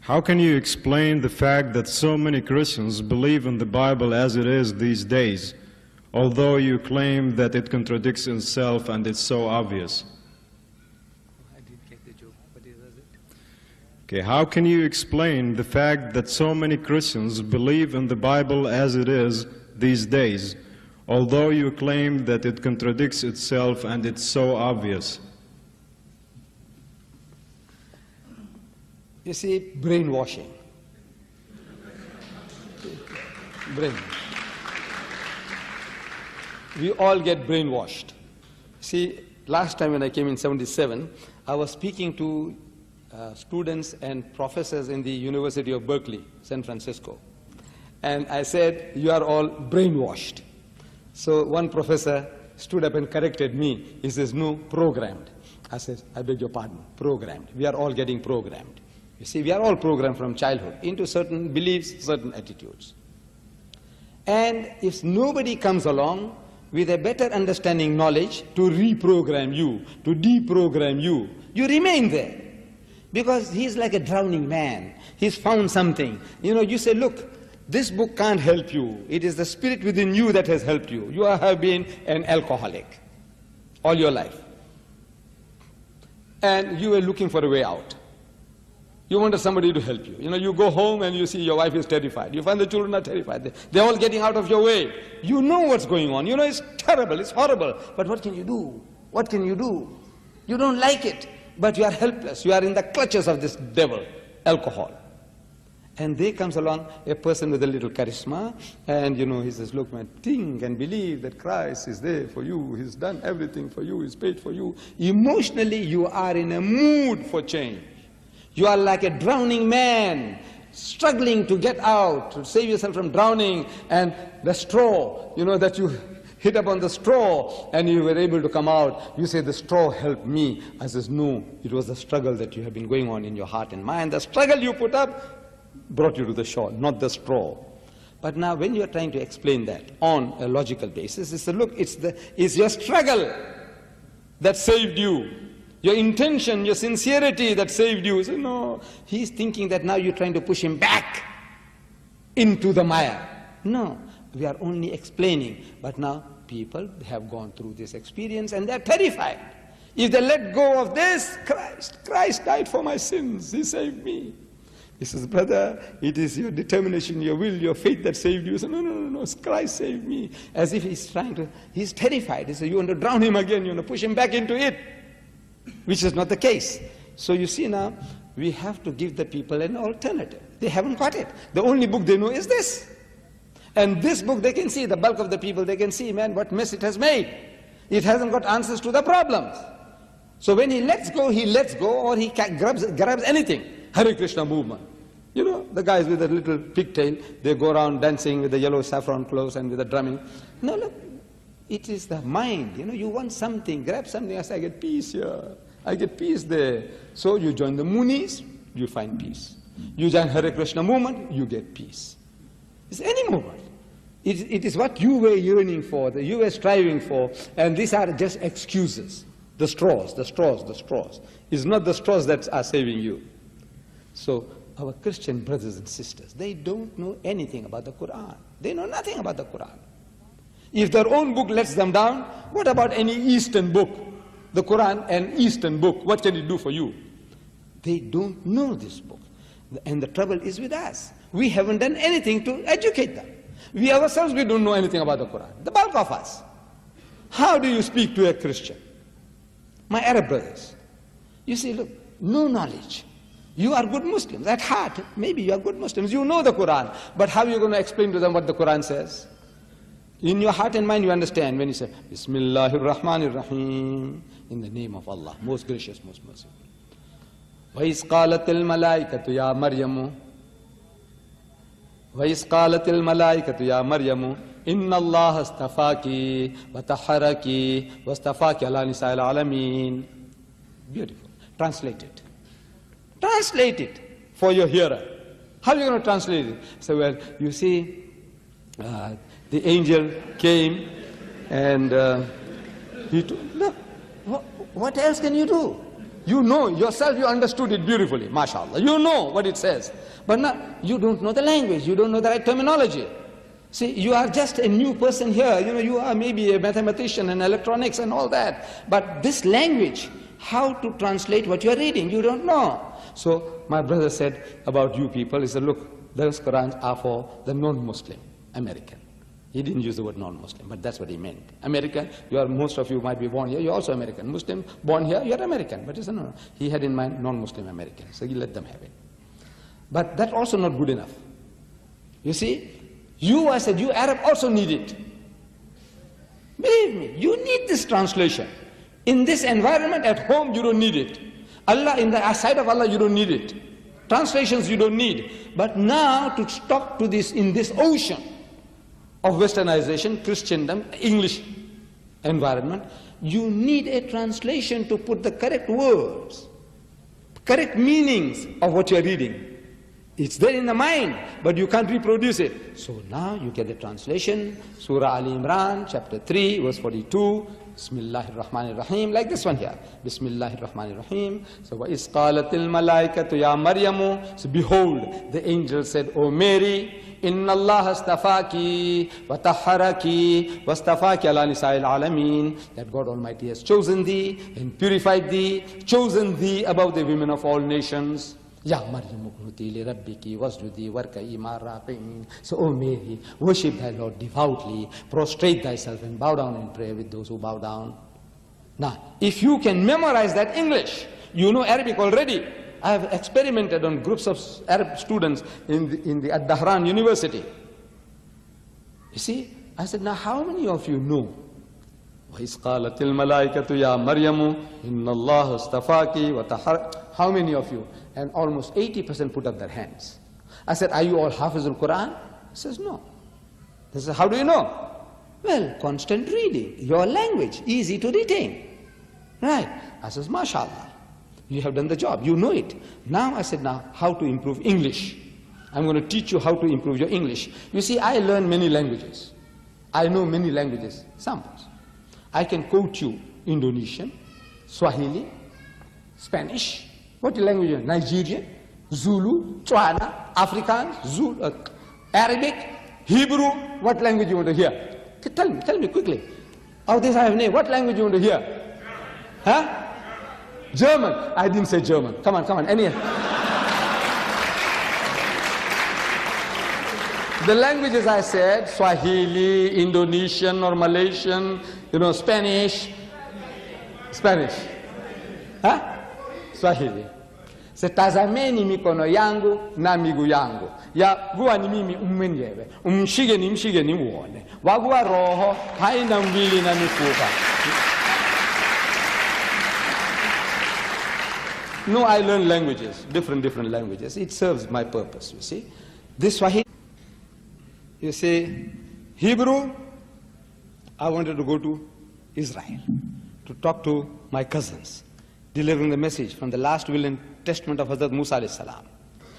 How can you explain the fact that so many Christians believe in the Bible as it is these days, although you claim that it contradicts itself and it's so obvious? I didn't get the joke. What is it? Okay, how can you explain the fact that so many Christians believe in the Bible as it is these days, although you claim that it contradicts itself and it's so obvious? You see, brainwashing. Brain. We all get brainwashed. See, last time when I came in 77, I was speaking to students and professors in the University of Berkeley, San Francisco. And I said, you are all brainwashed. So one professor stood up and corrected me. He says, no, programmed. I said, I beg your pardon, programmed. We are all getting programmed. You see, we are all programmed from childhood into certain beliefs, certain attitudes. And if nobody comes along with a better understanding knowledge to reprogram you, to deprogram you, you remain there. Because he's like a drowning man. He's found something. You know, you say, look, this book can't help you. It is the spirit within you that has helped you. You have been an alcoholic all your life. And you were looking for a way out. You wanted somebody to help you. You know, you go home and you see your wife is terrified. You find the children are terrified. They're all getting out of your way. You know what's going on. You know it's terrible, it's horrible. But what can you do? What can you do? You don't like it, but you are helpless. You are in the clutches of this devil, alcohol. And there comes along a person with a little charisma, and you know, he says, look man, think and believe that Christ is there for you. He's done everything for you. He's paid for you. Emotionally, you are in a mood for change. You are like a drowning man, struggling to get out, to save yourself from drowning, and the straw, you know, that you hit upon the straw and you were able to come out. You say, the straw helped me. I says, no, it was the struggle that you have been going on in your heart and mind. The struggle you put up brought you to the shore, not the straw. But now when you are trying to explain that on a logical basis, it's look, it's your struggle that saved you. Your intention, your sincerity that saved you. So no, he's thinking that now you're trying to push him back into the mire. No, we are only explaining. But now people have gone through this experience and they're terrified. If they let go of this, Christ died for my sins. He saved me. He says, brother, it is your determination, your will, your faith that saved you. He says, no, Christ saved me. As if he's terrified. He says, you want to drown him again, you want to push him back into it. Which is not the case. So you see now, we have to give the people an alternative. They haven't got it. The only book they know is this. And this book they can see, the bulk of the people, they can see, man, what mess it has made. It hasn't got answers to the problems. So when he lets go or he grabs anything. Hare Krishna movement. You know, the guys with the little pigtail, they go around dancing with the yellow saffron clothes and with the drumming. No, look. It is the mind, you know, you want something, grab something, I say, I get peace here, I get peace there. So you join the Munis, you find peace. You join Hare Krishna movement, you get peace. It's any movement. It is what you were yearning for, that you were striving for, and these are just excuses. The straws. It's not the straws that are saving you. So our Christian brothers and sisters, they don't know anything about the Quran. They know nothing about the Quran. If their own book lets them down, what about any Eastern book? The Quran, an Eastern book, what can it do for you? They don't know this book. And the trouble is with us. We haven't done anything to educate them. We ourselves, we don't know anything about the Quran. The bulk of us. How do you speak to a Christian? My Arab brothers. You see, look, no knowledge. You are good Muslims. At heart, maybe you are good Muslims. You know the Quran. But how are you going to explain to them what the Quran says? In your heart and mind you understand when you say, Bismillahir Rahmanir Rahim, in the name of Allah, most gracious, most merciful. وَإِذْ قَالَتِ الْمَلَائِكَةُ يَا مَرْيَمُ وَإِذْ قَالَتِ الْمَلَائِكَةُ يَا مَرْيَمُ إِنَّ اللَّهَ اسْتَفَاكِ وَطَهَّرَكِ وَاسْتَفَاكِ عَلَى نِسَاءِ الْعَالَمِينَ. Beautiful. Translate it. Translate it for your hearer. How are you going to translate it? So, well, you see, the angel came and he told, look, what else can you do? You know yourself, you understood it beautifully, mashallah. You know what it says. But now, you don't know the language, you don't know the right terminology. See, you are just a new person here. You are maybe a mathematician and electronics and all that. But this language, how to translate what you are reading, you don't know. So my brother said about you people, he said, look, those Qurans are for the non-Muslim, American. He didn't use the word non-Muslim, but that's what he meant. American, most of you might be born here, you're also American. Muslim, born here, you're American. But he said, no. He had in mind non-Muslim American, so he let them have it. But that's also not good enough. You see, I said, you Arab also need it. Believe me, you need this translation. In this environment at home, you don't need it. Allah, in the sight of Allah, you don't need it. Translations you don't need. But now to talk to this, in this ocean of westernization, Christendom, English environment, you need a translation to put the correct words, correct meanings of what you're reading. It's there in the mind, but you can't reproduce it. So now you get the translation, Surah Ali Imran, chapter 3, verse 42, Bismillahir Rahmanir Rahim, like this one here. Bismillahir Rahmanir Rahim. So, وَإِذْ قَالَتِ الْمَلَائِكَةُ يَا مَرْيَمُ. So behold, the angel said, O Mary, إِنَّ اللَّهَ اسْتَفَاكِ وَطَهَّرَكِ وَاسْتَفَاكِ عَلَى نِسَاءِ الْعَالَمِينَ. That God Almighty has chosen thee and purified thee, chosen thee above the women of all nations. Ya Maryam uqnuti li rabbiki wasjudi warka'i ma'a raki'in. So, O Mary, worship thy Lord devoutly, prostrate thyself and bow down in prayer with those who bow down. Now, if you can memorize that English, you know Arabic already. I have experimented on groups of Arab students in the Ad-Dahran University. You see, I said, now how many of you know? وَإِذْ قَالَتِ الْمَلَائِكَةُ يَا مَرْيَمُ إِنَّ اللَّهَ اسْتَفَاكِ وَطَهَّرَكِ. How many of you? And almost 80% put up their hands. I said, are you all Hafizul Quran? He says, no. They said, how do you know? Well, constant reading, your language, easy to retain. Right. I says, mashallah, you have done the job, you know it. Now I said, now how to improve English? I'm going to teach you how to improve your English. You see, I learn many languages. I know many languages, samples. I can quote you Indonesian, Swahili, Spanish, what language? Nigerian, Zulu, Tswana, Afrikaans, Zulu, Arabic, Hebrew. What language you want to hear? Tell me quickly. Of this I have name. What language you want to hear? Huh? German. I didn't say German. Come on. Any? The languages I said, Swahili, Indonesian or Malaysian, Spanish. Huh? Swahili. Setazameni mikono yangu na miguu yangu. Ya guwa ni mimi mwenyewe. Mshige ni muone. Wagua roho haina mwili na mifupa. No, I learn languages, different languages. It serves my purpose, you see. This Swahili, you see, Hebrew, I wanted to go to Israel to talk to my cousins, delivering the message from the last will and testament of Hazrat Musa alayhi salam.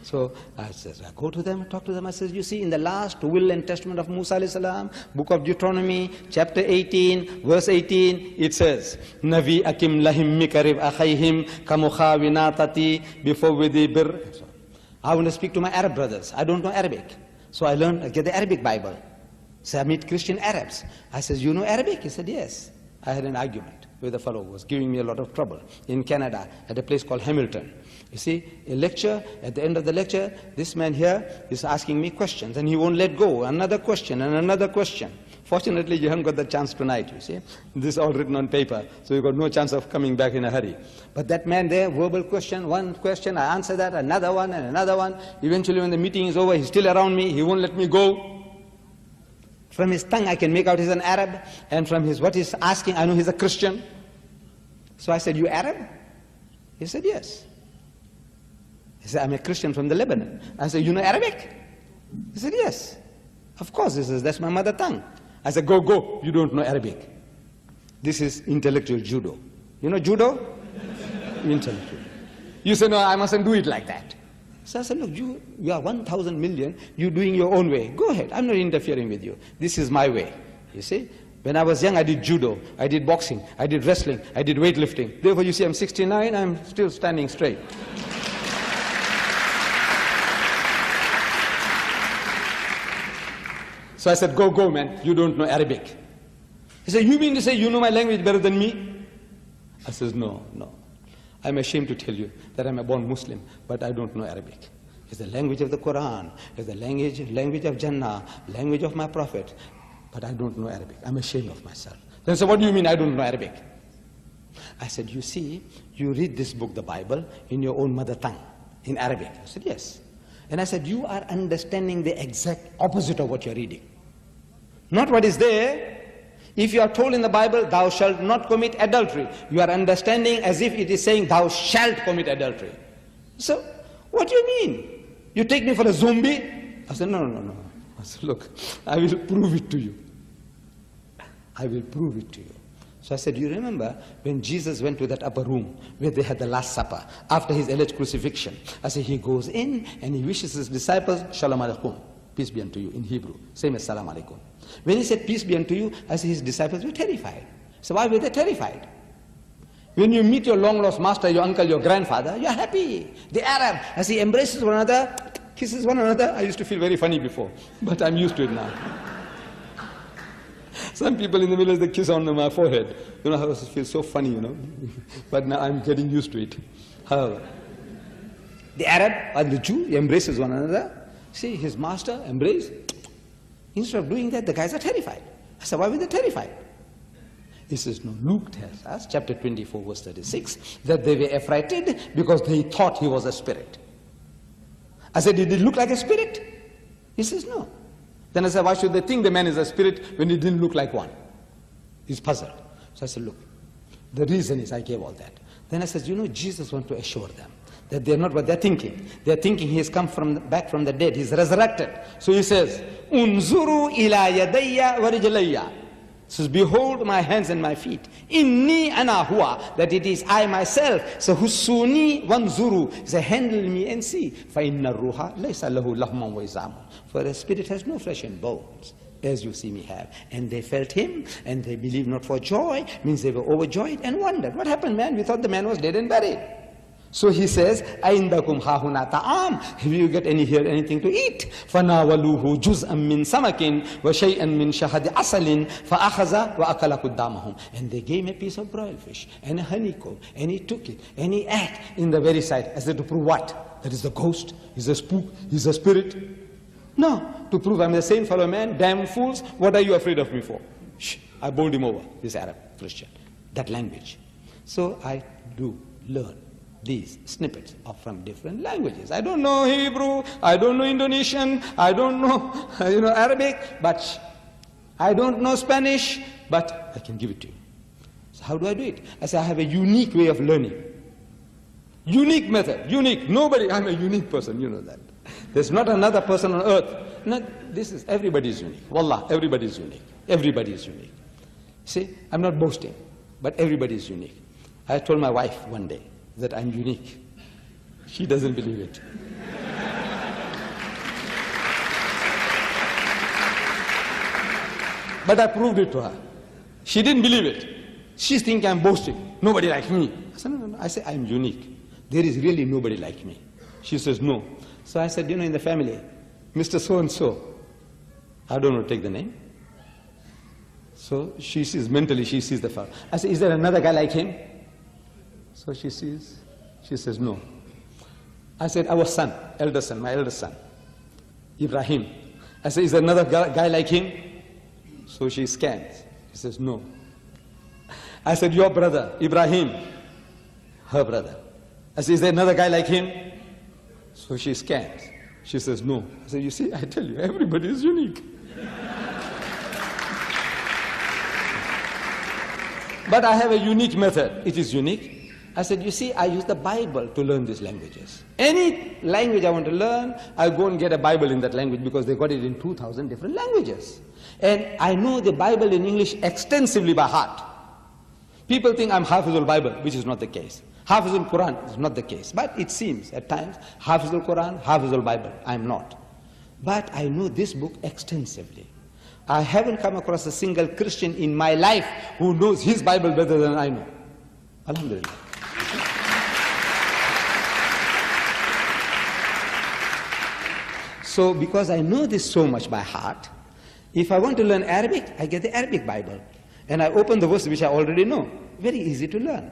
So I said, I go to them and talk to them. I said, you see, in the last will and testament of Musa alayhi salam, book of Deuteronomy, chapter 18, verse 18, it says, Navi akim lahim mikarib akhayhim kamukhawinatati before vidhi bir. I want to speak to my Arab brothers. I don't know Arabic. So I get the Arabic Bible. So I meet Christian Arabs. I said, you know Arabic? He said, yes. I had an argument with a fellow who was giving me a lot of trouble in Canada at a place called Hamilton. You see, a lecture, at the end of the lecture, this man here is asking me questions and he won't let go. Another question and another question. Fortunately, you haven't got the chance tonight, you see. This is all written on paper, so you've got no chance of coming back in a hurry. But that man there, verbal question, one question, I answer that, another one and another one. Eventually, when the meeting is over, he's still around me, he won't let me go. From his tongue, I can make out he's an Arab, and from what he's asking, I know he's a Christian. So I said, you Arab? He said, yes. He said, I'm a Christian from the Lebanon. I said, you know Arabic? He said, yes. Of course, he says, that's my mother tongue. I said, go, you don't know Arabic. This is intellectual judo. You know judo? Intellectual. You say, no, I mustn't do it like that. So I said, look, you are 1,000 million, you're doing your own way. Go ahead, I'm not interfering with you. This is my way, you see. When I was young, I did judo, I did boxing, I did wrestling, I did weightlifting. Therefore, you see, I'm 69, I'm still standing straight. So I said, go, man, you don't know Arabic. He said, you mean to say you know my language better than me? I says, no. I'm ashamed to tell you that I'm a born Muslim, but I don't know Arabic. It's the language of the Quran, it's the language of Jannah, language of my Prophet, but I don't know Arabic. I'm ashamed of myself. Then said, what do you mean I don't know Arabic? I said, you see, you read this book, the Bible, in your own mother tongue, in Arabic. I said, yes. And I said, you are understanding the exact opposite of what you're reading. Not what is there. If you are told in the Bible, thou shalt not commit adultery, you are understanding as if it is saying, thou shalt commit adultery. So, what do you mean? You take me for a zombie? I said, no. I said, look, I will prove it to you. I will prove it to you. So I said, you remember when Jesus went to that upper room where they had the Last Supper after his alleged crucifixion? I said, he goes in and he wishes his disciples, Shalom Alaikum, peace be unto you, in Hebrew, same as Salam Alaikum. When he said, peace be unto you, I said, his disciples were terrified. So why were they terrified? When you meet your long-lost master, your uncle, your grandfather, you're happy. The Arab, as he embraces one another, kisses one another, I used to feel very funny before, but I'm used to it now. Some people in the village, they kiss on my forehead. You know, I feel so funny, you know. But now I'm getting used to it. However, the Arab or the Jew embraces one another. See, his master embrace. Instead of doing that, the guys are terrified. I said, why were they terrified? He says, no, Luke tells us, chapter 24, verse 36, that they were affrighted because they thought he was a spirit. I said, did he look like a spirit? He says, no. Then I said, why should they think the man is a spirit when he didn't look like one? He's puzzled. So I said, look, the reason is I gave all that. Then I said, you know, Jesus wants to assure them that they're not what they're thinking. They're thinking he has come back from the dead. He's resurrected. So he says, Unzuru ila yadayya wa rijlayya. Says, behold my hands and my feet. Inni ana huwa, that it is I myself. So husuni wanzuru, say, handle me and see. Fa inna ruha laysa lahu lahman wa izamun. For a spirit has no flesh and bones, as you see me have. And they felt him, and they believed not for joy, means they were overjoyed and wondered. What happened, man? We thought the man was dead and buried. So he says, Aindakum hahuna ta'am. Have you got anything to eat? فَنَاوَلُوهُ جُزْءًا مِّن سَمَكٍ وَشَيْئًا مِّن شَهَدِ عَسَلٍ فَأَخَذَ وَأَكَلَ قُدَّامَهُم. And they gave him a piece of broiled fish and a honeycomb, and he took it, and he ate in the very sight. As if to prove what? That is the ghost, he's a spook, he's a spirit. No, to prove I'm the same fellow man, damn fools, what are you afraid of me for? Shh, I bowled him over, this Arab Christian, that language. So I do learn these snippets are from different languages. I don't know Hebrew, I don't know Indonesian, I don't know, Arabic, but I don't know Spanish, but I can give it to you. So how do I do it? I say I have a unique way of learning. Unique method, unique. Nobody, I'm a unique person, you know that. There's not another person on earth. Everybody is unique. Wallah, everybody is unique. Everybody is unique. See, I'm not boasting, but everybody is unique. I told my wife one day that I'm unique. She doesn't believe it. But I proved it to her. She didn't believe it. She's thinking I'm boasting. Nobody like me. I said, no. I say, I'm unique. There is really nobody like me. She says, no. So I said, in the family, Mr. So-and-so, I don't know, take the name. So she sees, mentally she sees the fellow. I said, is there another guy like him? So she says, no. I said, our son, my eldest son, Ibrahim. I said, is there another guy like him? So she scans. She says, no. I said, your brother, Ibrahim, her brother. I said, is there another guy like him? So she scans. She says, no. I said, you see, I tell you, everybody is unique. But I have a unique method. It is unique. I said, you see, I use the Bible to learn these languages. Any language I want to learn, I go and get a Bible in that language because they got it in 2,000 different languages. And I know the Bible in English extensively by heart. People think I'm Hafizul Bible, which is not the case. Hafizul Quran is not the case. But it seems at times, Hafizul Quran, Hafizul Bible. I'm not. But I know this book extensively. I haven't come across a single Christian in my life who knows his Bible better than I know. Alhamdulillah. So because I know this so much by heart, if I want to learn Arabic, I get the Arabic Bible. And I open the verse which I already know. Very easy to learn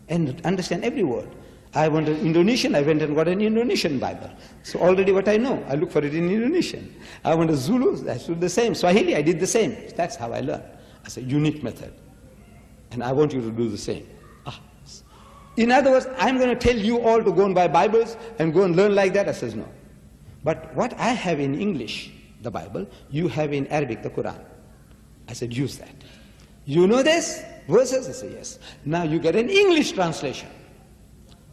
and understand every word. I wanted Indonesian, I went and got an Indonesian Bible. So already what I know, I look for it in Indonesian. I wanted Zulu, I do the same. Swahili, I did the same. That's how I learned. It's a unique method. And I want you to do the same. In other words, I'm going to tell you all to go and buy Bibles and go and learn like that. I says no. But what I have in English, the Bible, you have in Arabic, the Quran. I said, use that. You know this? Verses? I say, yes. Now you get an English translation.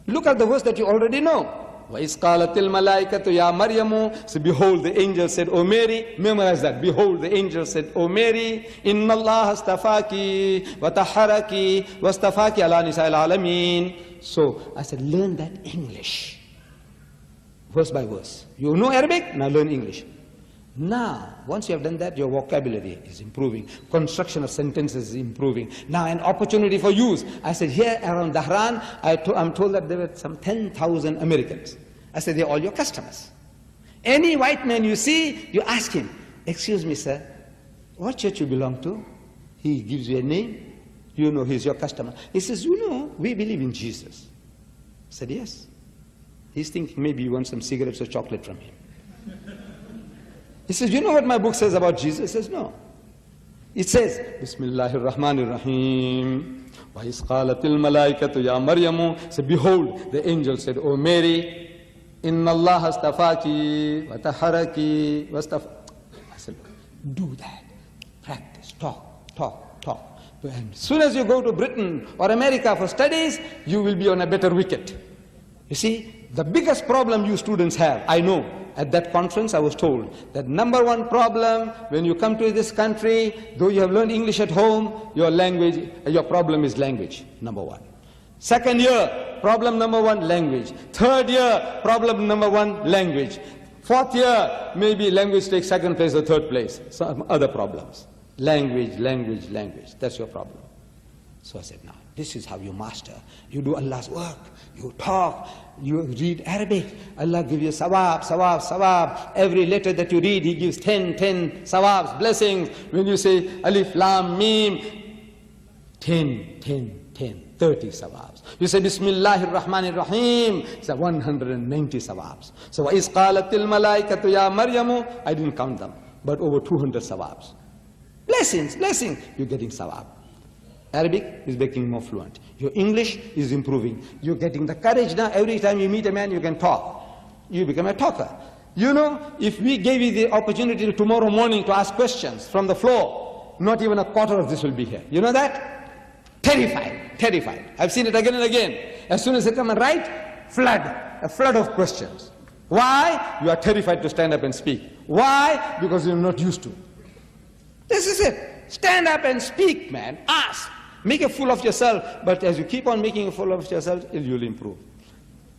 Look at the verse that you already know. وَإِذْ قَالَتِ الْمَلَائِكَةُ يَا مَرْيَمُ. So behold, the angel said, O Mary. Memorize that. Behold, the angel said, O Mary, إِنَّ اللَّهَ اسْتَفَاكِ وَتَحَّرَكِ وَاسْتَفَاكِ عَلَى نِسَاءِ الْعَالَمِينَ. So I said, learn that English. Verse by verse. You know Arabic? Now learn English. Now, once you have done that, your vocabulary is improving. Construction of sentences is improving. Now, an opportunity for use. I said, here around Dahran, I'm told that there were some 10,000 Americans. I said, they're all your customers. Any white man you see, you ask him, excuse me, sir, what church you belong to? He gives you a name. You know he's your customer. He says, you know, we believe in Jesus. I said, yes. He's thinking maybe you want some cigarettes or chocolate from him. He says, you know what my book says about Jesus? He says, no. It says, Bismillahir Rahmanir Rahim. وَإِذْ قَالَتِ الْمَلَائِكَةُ يَا مَرْيَمُ. So behold, the angel said, O Mary, إِنَّ اللَّهَ اسْتَفَاكِ وَتَحَّرَكِ وَاسْتَفَاكِ. I said, do that. Practice. Talk. And as soon as you go to Britain or America for studies, you will be on a better wicket. You see, the biggest problem you students have, I know, at that conference I was told that number one problem when you come to this country, though you have learned English at home, your problem is language, number one. Second year, problem number one, language. Third year, problem number one, language. Fourth year, maybe language takes second place or third place. Some other problems. Language. That's your problem. So I said, now, this is how you master. You do Allah's work. You talk. You read Arabic. Allah gives you sawab. Every letter that you read, He gives 10 sawabs, blessings. When you say alif, lam, mim, 10, 30 sawabs. You say Bismillahir Rahmanir Rahim, it's 190 sawabs. So وَإِذْ قَالَتِ الْمَلَائِكَةُ يَا مَرْيَمُ, I didn't count them, but over 200 sawabs. Blessings, you're getting sawab. Arabic is becoming more fluent. Your English is improving. You're getting the courage now. Every time you meet a man, you can talk. You become a talker. You know, if we gave you the opportunity tomorrow morning to ask questions from the floor, not even a quarter of this will be here. You know that? Terrified. I've seen it again and again. As soon as they come and write, a flood of questions. Why? You are terrified to stand up and speak. Why? Because you're not used to. This is it. Stand up and speak, man. Ask. Make a fool of yourself. But as you keep on making a fool of yourself, you'll improve.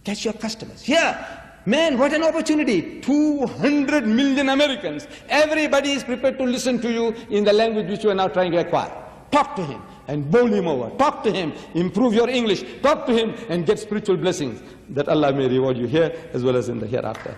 Catch your customers. Here, man, what an opportunity. 200 million Americans. Everybody is prepared to listen to you in the language which you are now trying to acquire. Talk to him and bowl him over. Talk to him. Improve your English. Talk to him and get spiritual blessings that Allah may reward you here as well as in the hereafter.